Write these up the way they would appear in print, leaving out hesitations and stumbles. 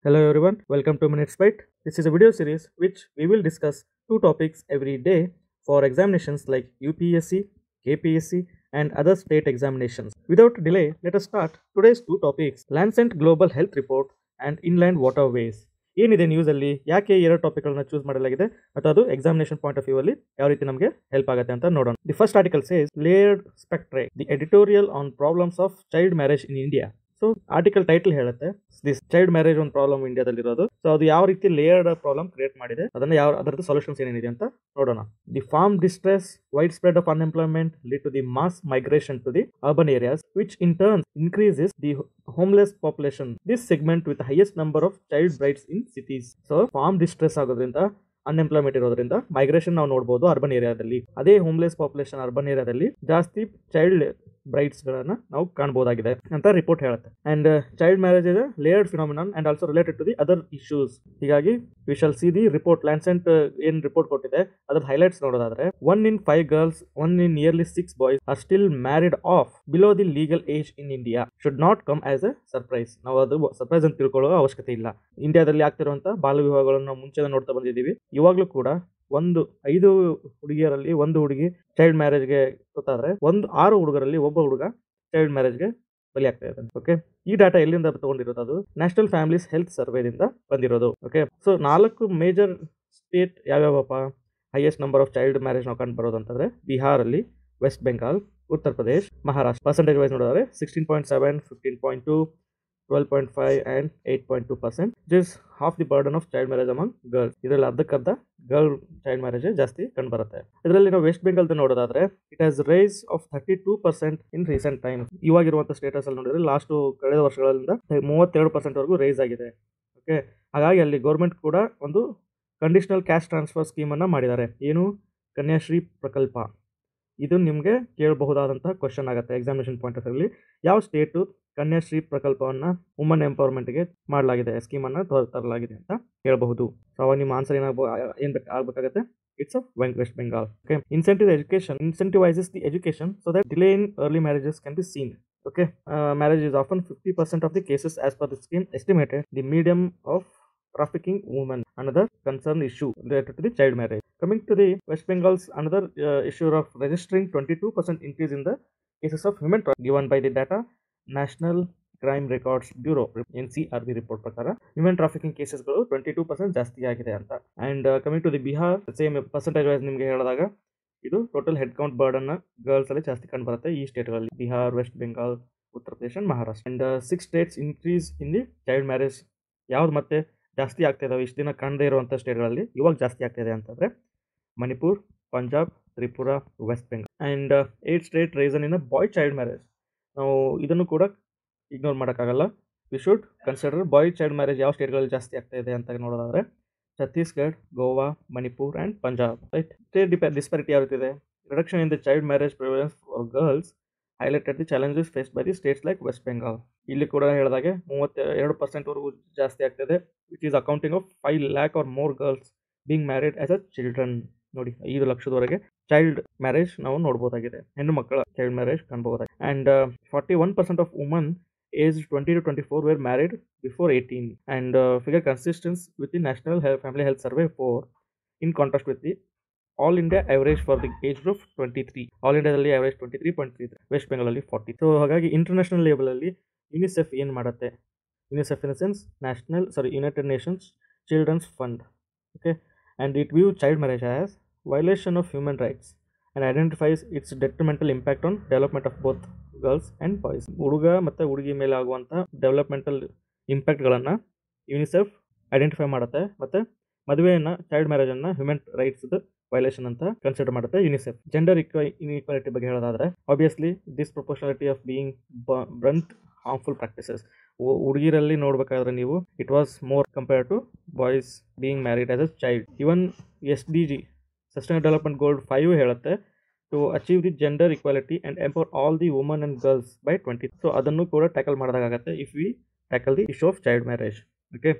Hello everyone, welcome to Minutes Bite. This is a video series which we will discuss two topics every day for examinations like UPSC, KPSC and other state examinations. Without delay, let us start today's two topics: Lancet Global Health Report and Inland Waterways. ಏನಿದೆ ನ್ಯೂಸಲ್ಲಿ ಯಾಕೆ ಎರಡು ಟಾಪಿಕ್ಗಳನ್ನ choose ಮಾಡಲಾಗಿದೆ ಮತ್ತು ಅದು examination point of view ಅಲ್ಲಿ ಯಾವ ರೀತಿ ನಮಗೆ ಹೆಲ್ಪ್ ಆಗುತ್ತೆ ಅಂತ ನೋಡೋಣ. The first article says layered spectre the editorial on problems of child marriage in India. So article title ಹೇಳುತ್ತೆ ದಿಸ್ ಚೈಲ್ಡ್ ಮ್ಯಾರೇಜ್ ಒಂದು ಪ್ರಾಬ್ಲಮ್ ಇಂಡಿಯಾದಲ್ಲಿ ಇರೋದು. ಸೊ ಅದು ಯಾವ ರೀತಿ ಲೇಯರ್ಡ್ ಪ್ರಾಬ್ಲಮ್ ಕ್ರಿಯೇಟ್ ಮಾಡಿದೆ, ಅದನ್ನ ಯಾವ ಅದರದ್ದು ಸೊಲ್ಯೂಷನ್ಸ್ ಏನೇನಿದೆ ಅಂತ ನೋಡೋಣ. The farm distress, widespread of unemployment lead to the mass migration to the urban areas which in turn increases the homeless population. This segment with the highest number of child brides in cities. So farm distress ಆಗೋದ್ರಿಂದ unemployment ಇರೋದ್ರಿಂದ migration ನಾವು ನೋಡಬಹುದು urban ಏರಿಯಾದಲ್ಲಿ. ಅದೇ homeless population urban ಏರಿಯಾದಲ್ಲಿ ಜಾಸ್ತಿ child Bryde's ಗಳನ್ನ ನಾವು ಕಾಣಬಹುದಾಗಿದೆ ಅಂತ ರಿಪೋರ್ಟ್ ಹೇಳುತ್ತೆ. And child marriage is layered phenomenon and also related to the other issues. ಹೀಗಾಗಿ we shall see the report. Lancet ಏನ್ ರಿಪೋರ್ಟ್ ಕೊಟ್ಟಿದೆ ಅದ್ರ ಹೈಲೈಟ್ಸ್ ನೋಡೋದಾದ್ರೆ 1 in 5 girls, 1 in nearly 6 boys are still married off below the legal age in India. Should not come as a surprise. ನಾವು ಅದು surprise ಅಂತ ತಿಳ್ಕೊಳ್ಳೋ ಅವಶ್ಯಕತೆ ಇಲ್ಲ. ಇಂಡಿಯಾದಲ್ಲಿ ಆಗ್ತಿರುವಂತ ಬಾಲ್ಯ ವಿವಾಹಗಳನ್ನು ನಾವು ಮುಂಚೆ ನೋಡ್ತಾ ಬಂದಿದ್ದೀವಿ. ಇವಾಗ್ಲೂ ಕೂಡ 5 ಹುಡುಗಿಯರಲ್ಲಿ 1 ಹುಡುಗಿ ಚೈಲ್ಡ್ ಮ್ಯಾರೇಜ್ಗೆ ಗೊತ್ತಾದ್ರೆ 6 ಹುಡುಗರಲ್ಲಿ ಒಬ್ಬ ಹುಡುಗ ಚೈಲ್ಡ್ ಮ್ಯಾರೇಜ್ಗೆ ಬಲಿ ಆಗ್ತಾ ಇದ್ದಾನೆ. ಓಕೆ, ಈ ಡಾಟಾ ಎಲ್ಲಿಂದ ತಗೊಂಡಿರೋದು? ಅದು ನ್ಯಾಷನಲ್ ಫ್ಯಾಮಿಲೀಸ್ ಹೆಲ್ತ್ ಸರ್ವೇದಿಂದ ಬಂದಿರೋದು. ಓಕೆ, ಸೊ 4 ಮೇಜರ್ ಸ್ಟೇಟ್ ಯಾವ್ಯಾವಪ್ಪ highest number of child marriage ನಾವು ಕಂಡು ಬರೋದು ಅಂತಂದ್ರೆ ಬಿಹಾರಲ್ಲಿ, West Bengal, Uttar Pradesh, Maharashtra. Percentage wise ನೋಡಿದ್ರೆ 16.7, 15.2, 12.5 and 8.2%. This half the burden of child marriage among girls. ಇದರಲ್ಲಿ ಅರ್ಧಕ್ಕರ್ಧ ಗರ್ಲ್ ಚೈಲ್ಡ್ ಮ್ಯಾರೇಜ್ ಜಾಸ್ತಿ ಕಂಡು ಬರುತ್ತೆ. ಇದರಲ್ಲಿ ನಾವು ವೆಸ್ಟ್ ಬೆಂಗಾಲ್ ನೋಡೋದಾದ್ರೆ it has rise of 32% in recent time. ಇವಾಗಿರುವಂತ ಸ್ಟೇಟಸ್ ಅಲ್ಲಿ ನೋಡಿದ್ರೆ ಲಾಸ್ಟ್ ಕಳೆದ ವರ್ಷಗಳಿಂದ 32% ವರೆಗೂ ರೈಸ್ ಆಗಿದೆ. ಓಕೆ, ಹಾಗಾಗಿ ಅಲ್ಲಿ ಗೌರ್ಮೆಂಟ್ ಕೂಡ ಒಂದು ಕಂಡೀಷನಲ್ ಕ್ಯಾಶ್ ಟ್ರಾನ್ಸ್ಫರ್ ಸ್ಕೀಮ್ ಅನ್ನ ಮಾಡಿದ್ದಾರೆ. ಏನು? ಕನ್ಯಾಶ್ರೀ ಪ್ರಕಲ್ಪ. ಇದು ನಿಮಗೆ ಕೇಳಬಹುದಾದಂತಹ ಕ್ವಶನ್ ಆಗುತ್ತೆ ಎಕ್ಸಾಮಿನೇಷನ್ ಪಾಯಿಂಟ್ ಆಫ್ ವ್ಯೂ. ಯಾವ ಸ್ಟೇಟು ಕನ್ಯಾಶ್ರೀ ಪ್ರಕಲ್ಪವನ್ನ ವುಮನ್ ಎಂಪವರ್ಮೆಂಟ್ಗೆ ಮಾಡಲಾಗಿದೆ, ಸ್ಕೀಮ್ ಅನ್ನ ತರಲಾಗಿದೆ ಅಂತ ಹೇಳಬಹುದು. ಸೊ ಅವಾಗ ನಿಮ್ಮ ಆನ್ಸರ್ ಏನ್ ಆಗ್ಬೇಕಾಗುತ್ತೆ? It's West Bengal. Okay, incentivizes the education so that delay in early marriages can be seen. Okay, marriage is often 50% of the cases as per the scheme estimated. The medium of trafficking women, another concern issue related to the child marriage. Coming to the West Bengal's another issue of registering 22% increase in the cases of human trafficking given by the data National Crime Records Bureau NCRB report ಪ್ರಕಾರ human trafficking ಕೇಸಸ್ಗಳು 22% ಜಾಸ್ತಿ ಆಗಿದೆ ಅಂತ. And coming to the Bihar, same percentage wise ನಿಮಗೆ ಹೇಳಿದಾಗ ಇದು total head count burden girls ಅಲ್ಲಿ ಜಾಸ್ತಿ ಕಂಡು ಬರುತ್ತೆ ಈ ಸ್ಟೇಟ್ಗಳಲ್ಲಿ: Bihar, West Bengal, Uttar Pradesh, Maharashtra. And 6 States increase in the child marriage. ಯಾವ್ದು ಮತ್ತೆ ಜಾಸ್ತಿ ಆಗ್ತಾ ಇದಾವೆ ಇಷ್ಟು ದಿನ ಕಾಣದೇ ಇರುವಂಥ ಸ್ಟೇಟ್ಗಳಲ್ಲಿ ಇವಾಗ ಜಾಸ್ತಿ ಆಗ್ತಾ ಇದೆ ಅಂತಂದ್ರೆ Manipur, Punjab, Tripura, West Bengal. And 8 state reason in boy child marriage. ನಾವು ಇದನ್ನು ಕೂಡ ಇಗ್ನೋರ್ ಮಾಡೋಕ್ಕಾಗಲ್ಲ. We should consider boy child marriage ಯಾವ ಸ್ಟೇಟ್ಗಳಲ್ಲಿ ಜಾಸ್ತಿ ಆಗ್ತಾ ಇದೆ ಅಂತ ನೋಡೋದಾದ್ರೆ Chhattisgarh, Goa, Manipur and Punjab. Right, state disparity ಯಾವ ರೀತಿ ಇದೆ? Reduction in the child marriage prevalence for girls highlighted the challenges faced by the states like West Bengal. ಇಲ್ಲಿ ಕೂಡ ಹೇಳಿದಾಗೆ 32% ವರೆಗೂ ಜಾಸ್ತಿ ಆಗ್ತಿದೆ, which is accounting of 5 lakh or more girls being married as a children. ನೋಡಿ, 5 ಲಕ್ಷದವರೆಗೆ ಚೈಲ್ಡ್ ಮ್ಯಾರೇಜ್ ನಾವು ನೋಡಬಹುದಾಗಿದೆ, ಹೆಣ್ಣು ಮಕ್ಕಳ ಚೈಲ್ಡ್ ಮ್ಯಾರೇಜ್ ಕಾಣಬಹುದಾಗಿದೆ. And 41% of woman age 20 to 24 were married before 18. And figure consistence with the National Family Health Survey 4 in contrast with the All India average for the age group 23. All India ದಲ್ಲಿ average 23.33, West Bengal ಅಲ್ಲಿ 40. So ಹಾಗಾಗಿ international level ಅಲ್ಲಿ UNICEF ಏನು ಮಾಡುತ್ತೆ? UNICEF in the sense United Nations children's fund. Okay, and it views child marriage as violation of human rights and identifies its detrimental impact on development of both girls and boys. ಹುಡುಗ ಮತ್ತು ಹುಡುಗಿ ಮೇಲೆ ಆಗುವಂಥ developmental ಇಂಪ್ಯಾಕ್ಟ್ಗಳನ್ನು UNICEF identify ಮಾಡುತ್ತೆ ಮತ್ತು ಮದುವೆಯನ್ನು, child ಮ್ಯಾರೇಜನ್ನು human rights violation ಅಂತ ಕನ್ಸಿಡರ್ ಮಾಡುತ್ತೆ ಯುನಿಸೆಫ್. ಜೆಂಡರ್ ಇನ್ಇಕ್ವಾಲಿಟಿ ಬಗ್ಗೆ ಹೇಳೋದಾದ್ರೆ obviously disproportionality of being brunt harmful practices. ಹುಡುಗಿರಲ್ಲಿ ನೋಡ್ಬೇಕಾದ್ರೆ ನೀವು it was more compare to boys being married as a child. Even SDG sustainable development goal 5 ಹೇಳುತ್ತೆ to achieve the gender equality and empower all the woman and girls by 20. So ಅದನ್ನು ಕೂಡ tackle ಮಾಡೋದಾಗತ್ತೆ if we tackle the issue of child marriage. Okay,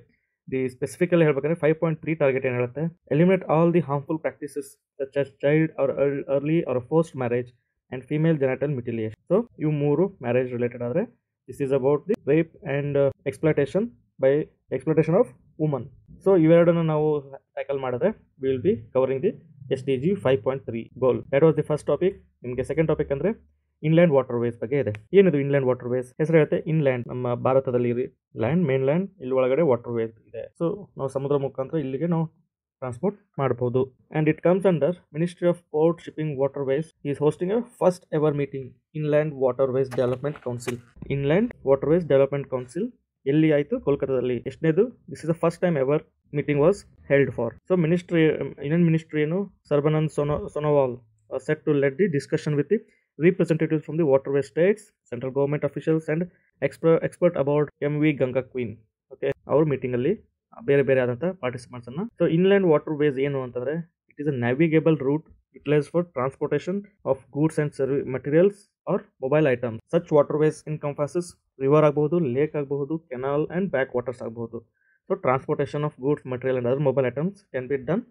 the specifically ಹೇಳ್ಬೇಕಂದ್ರೆ 5.3 target ಏನು ಹೇಳುತ್ತೆ? Eliminate all the harmful practices such as child or early or forced marriage and female genital mutilation. So ಇವು 3 marriage related ಆದರೆ this is about the rape and exploitation by exploitation of woman. So ಇವೆರಡನ್ನು ನಾವು tackle ಮಾಡಿದ್ರೆ we will be covering the SDG 5.3 goal. That was the first topic. ನಿಮಗೆ second topic ಅಂದರೆ inland water ways ಬಗ್ಗೆ ಇದೆ. ಏನಿದು inland water ways? ಹೆಸರು ಹೇಳುತ್ತೆ ಇನ್ಲ್ಯಾಂಡ್, ನಮ್ಮ ಭಾರತದಲ್ಲಿ ಲ್ಯಾಂಡ್, ಮೇನ್ ಲ್ಯಾಂಡ್, ಇಲ್ಲಿ ಒಳಗಡೆ ವಾಟರ್ ವೇಸ್ ಇದೆ. ಸೊ ನಾವು ಸಮುದ್ರ ಮುಖಾಂತರ ಇಲ್ಲಿಗೆ ನಾವು ಟ್ರಾನ್ಸ್ಪೋರ್ಟ್ ಮಾಡಬಹುದು. And it comes under ministry of port, shipping, water ways is hosting a first ever meeting inland water ways development council. Inland water ways development council ಎಲ್ಲಿ ಆಯಿತು? ಕೋಲ್ಕತ್ತಾದಲ್ಲಿ. ಎಷ್ಟನೇದು? This is the first time ever meeting was held for. So ministry, Indian ministry ಏನು, Sarbanand Sonowal set to lead the discussion with the representatives from the waterway states, central government officials and expert about MV Ganga Queen. Okay, ಅವ್ರ ಮೀಟಿಂಗಲ್ಲಿ ಬೇರೆ ಬೇರೆ ಆದಂಥ ಪಾರ್ಟಿಸಿಪೆಂಟ್ಸನ್ನು. So inland water ways ಏನು ಅಂತಂದರೆ, it is a navigable route utilise for transportation of goods and materials or mobile items. Such water ways encompasses river ಆಗಬಹುದು, lake ಆಗಬಹುದು, ಕೆನಾಲ್ ಆ್ಯಂಡ್ ಬ್ಯಾಕ್ ವಾಟರ್ಸ್ ಆಗಬಹುದು. So transportation of goods, material and other mobile items can be done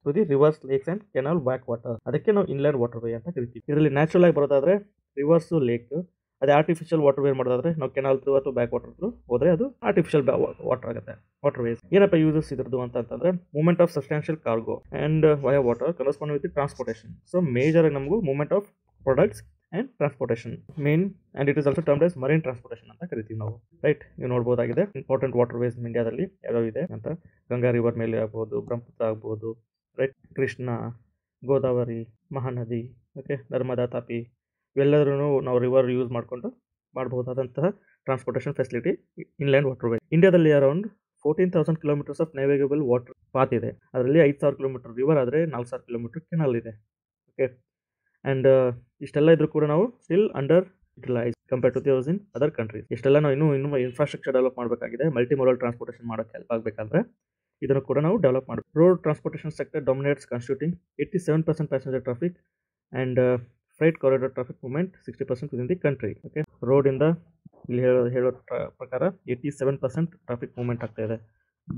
to the rivers, lakes and canal, back water. ಅದಕ್ಕೆ ನಾವು inland water way ಅಂತ ಕರಿತೀವಿ. ಇದರಲ್ಲಿ natural ಆಗಿ ಬರೋದಾದ್ರೆ ರಿವರ್ಸು, ಲೇಕ್. ಅದೇ ಆರ್ಟಿಫಿಷಿಯಲ್ ವಾಟರ್ ವೇ ಮಾಡೋದಾದ್ರೆ ನಾವು ಕೆನಾಲ್ ಥ್ರೂ ಅಥವಾ ಬ್ಯಾಕ್ ವಾಟರ್ ಥ್ರೂ ಹೋದರೆ ಅದು ಆರ್ಟಿಫಿಷಿಯಲ್ ವಾಟರ್ ಆಗುತ್ತೆ, ವಾಟರ್ ವೇಸ್. ಏನಪ್ಪ ಯೂಸಸ್ ಇದ್ರದ್ದು ಅಂತಂದ್ರೆ, movement of substantial cargo and via water correspond with transportation. So major ನಮಗೂ movement of products and transportation main, and it is also termed as marine transportation ಅಂತ ಕರಿತೀವಿ ನಾವು. Right, ನೀವು ನೋಡ್ಬೋದಾಗಿದೆ ಇಂಪಾರ್ಟೆಂಟ್ ವಾಟರ್ ವೇಸ್ ಇಂಡಿಯಾದಲ್ಲಿ ಯಾವ್ಯಾವ ಇದೆ ಅಂತ. ಗಂಗಾ ರಿವರ್ ಮೇಲೆ ಆಗ್ಬೋದು, ಬ್ರಹ್ಮಪುತ್ರ ಆಗ್ಬೋದು, ರೈಟ್, ಕೃಷ್ಣ, ಗೋದಾವರಿ, ಮಹಾನದಿ, ಓಕೆ, ನರ್ಮದಾ, ತಾಪಿ, ಇವೆಲ್ಲರೂ ನಾವು ರಿವರ್ ಯೂಸ್ ಮಾಡಿಕೊಂಡು ಮಾಡಬಹುದಾದಂತಹ transportation facility inland water way. ಇಂಡಿಯಾದಲ್ಲಿ around 14,000 kilometers of navigable water path ಇದೆ. ಅದರಲ್ಲಿ 5,000 ಕಿಲೋಮೀಟರ್ ರಿವರ್ ಆದರೆ 4,000 ಕಿಲೋಮೀಟರ್ ಕೆನಾಲ್ ಇದೆ. ಓಕೆ, ಆ್ಯಂಡ್ ಇಷ್ಟೆಲ್ಲ ಇದ್ರೂ ಕೂಡ ನಾವು still under utilise compare to those in other countries. ಇಷ್ಟೆಲ್ಲ ನಾವು ಇನ್ನೂ ಇನ್ಫ್ರಾಸ್ಟ್ರಕ್ಚರ್ ಡೆವಲಪ್ ಮಾಡಬೇಕಾಗಿದೆ. ಮಲ್ಟಿ ಮೊಡಲ್ ಟ್ರಾನ್ಸ್ಪೋರ್ಟೇಷನ್ ಮಾಡೋಕ್ಕೆ ಹೆಲ್ಪ್ ಆಗಬೇಕಾದ್ರೆ ಇದನ್ನು ಕೂಡ ನಾವು ಡೆವಲಪ್ ಮಾಡಬೇಕು. Road transportation sector dominates, constituting 87% passenger traffic and freight corridor traffic movement 60% within the country. Okay, ರೋಡಿಂದ ಇಲ್ಲಿ ಹೇಳೋ ಪ್ರಕಾರ 87% ಟ್ರಾಫಿಕ್ ಮೂವ್ಮೆಂಟ್ ಆಗ್ತಾ ಇದೆ.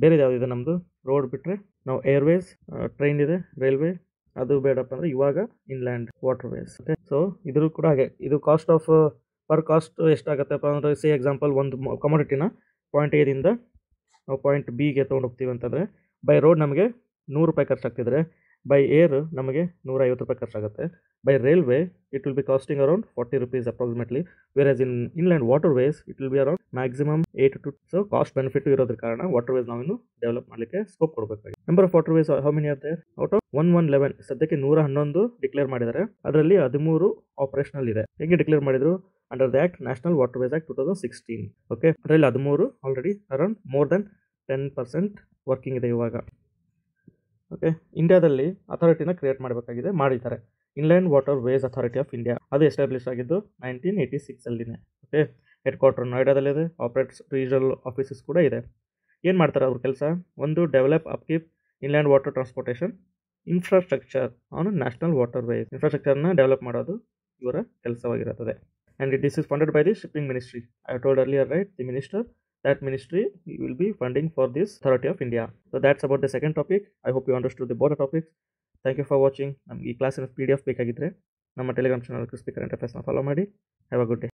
ಬೇರೆ ಯಾವುದಿದೆ ನಮ್ಮದು? ರೋಡ್ ಬಿಟ್ಟರೆ ನಾವು ಏರ್ವೇಸ್, ಟ್ರೈನ್ ಇದೆ, ರೈಲ್ವೆ. ಅದು ಬೇಡಪ್ಪ ಅಂದರೆ ಇವಾಗ inland water ways. Okay, so ಇದ್ರೂ ಕೂಡ ಹಾಗೆ. ಇದು ಕಾಸ್ಟ್ ಆಫ್ ಪರ್ ಕಾಸ್ಟ್ ಎಷ್ಟಾಗತ್ತಪ್ಪ ಅಂದರೆ, ಸೇ ಎಕ್ಸಾಂಪಲ್ ಒಂದು ಕಮೋಡಿಟಿನ ಪಾಯಿಂಟ್ ಎದಿಂದ ನಾವು ಪಾಯಿಂಟ್ ಬಿಗೆ ತೊಗೊಂಡು ಹೋಗ್ತೀವಿ ಅಂತಂದರೆ ಬೈ ರೋಡ್ ನಮಗೆ 100 ರೂಪಾಯಿ ಖರ್ಚಾಗ್ತಿದ್ರೆ, ಬೈ ಏರ್ ನಮಗೆ 150 ರೂಪಾಯಿ ಖರ್ಚಾಗುತ್ತೆ. By railway it will be costing around 40 rupees approximately, where in inland water ways it will be around maximum 8 to. So cost benefit ಇರೋದ್ರ ಕಾರಣ ವಾಟರ್ ವೇಸ್ ನಾವಿನ್ನು ಡೆವಲಪ್ ಮಾಡಲಿಕ್ಕೆ ಸ್ಕೋಪ್ ಕೊಡಬೇಕಾಗಿದೆ. Number of water ways how many are there? Out of 111 ಸದ್ಯಕ್ಕೆ 111 declare ಮಾಡಿದ್ದಾರೆ. ಅದರಲ್ಲಿ 13 operational ಇದೆ. ಹೇಗೆ ಡಿಕ್ಲೇರ್ ಮಾಡಿದ್ರು? Under the act, national water ways act 2016. Okay, ಅದರಲ್ಲಿ 13 already around more than 10% working ಇದೆ ಇವಾಗ. ಓಕೆ, ಇಂಡಿಯಾದಲ್ಲಿ ಅಥಾರಿಟಿನ ಕ್ರಿಯೇಟ್ ಮಾಡಬೇಕಾಗಿದೆ, ಮಾಡಿದ್ದಾರೆ. Inland water ways authority of India. ಅದು ಎಸ್ಟಾಬ್ಲಿಷ್ ಆಗಿದ್ದು 1986 ಓಕೆ, ಹೆಡ್ ಕ್ವಾರ್ಟರ್ ನೋಯ್ಡಾದಲ್ಲಿದೆ. ಆಪರೇಟ್ಸ್ ರೀಜನಲ್ ಆಫೀಸಸ್ ಕೂಡ ಇದೆ. ಏನು ಮಾಡ್ತಾರೆ ಅವ್ರ ಕೆಲಸ? ಒಂದು, develop upkeep inland water transportation infrastructure on national water ways. ಇನ್ಫ್ರಾಸ್ಟ್ರಕ್ಚರ್ನ ಡೆವಲಪ್ ಮಾಡೋದು ಇವರ ಕೆಲಸವಾಗಿರುತ್ತದೆ. And this is funded by the shipping ministry. I told earlier, right, the minister, that ministry will be funding for this authority of India. So that's about the second topic. I hope you understood the both the topics. Thank you for watching. ನಮಗೆ ಈ ಕ್ಲಾಸಿನ PDF ಬೇಕಾಗಿದ್ದರೆ ನಮ್ಮ Telegram channel crispy current ಅಫೇರ್ಸ್ನ follow ಮಾಡಿ. Have a good day.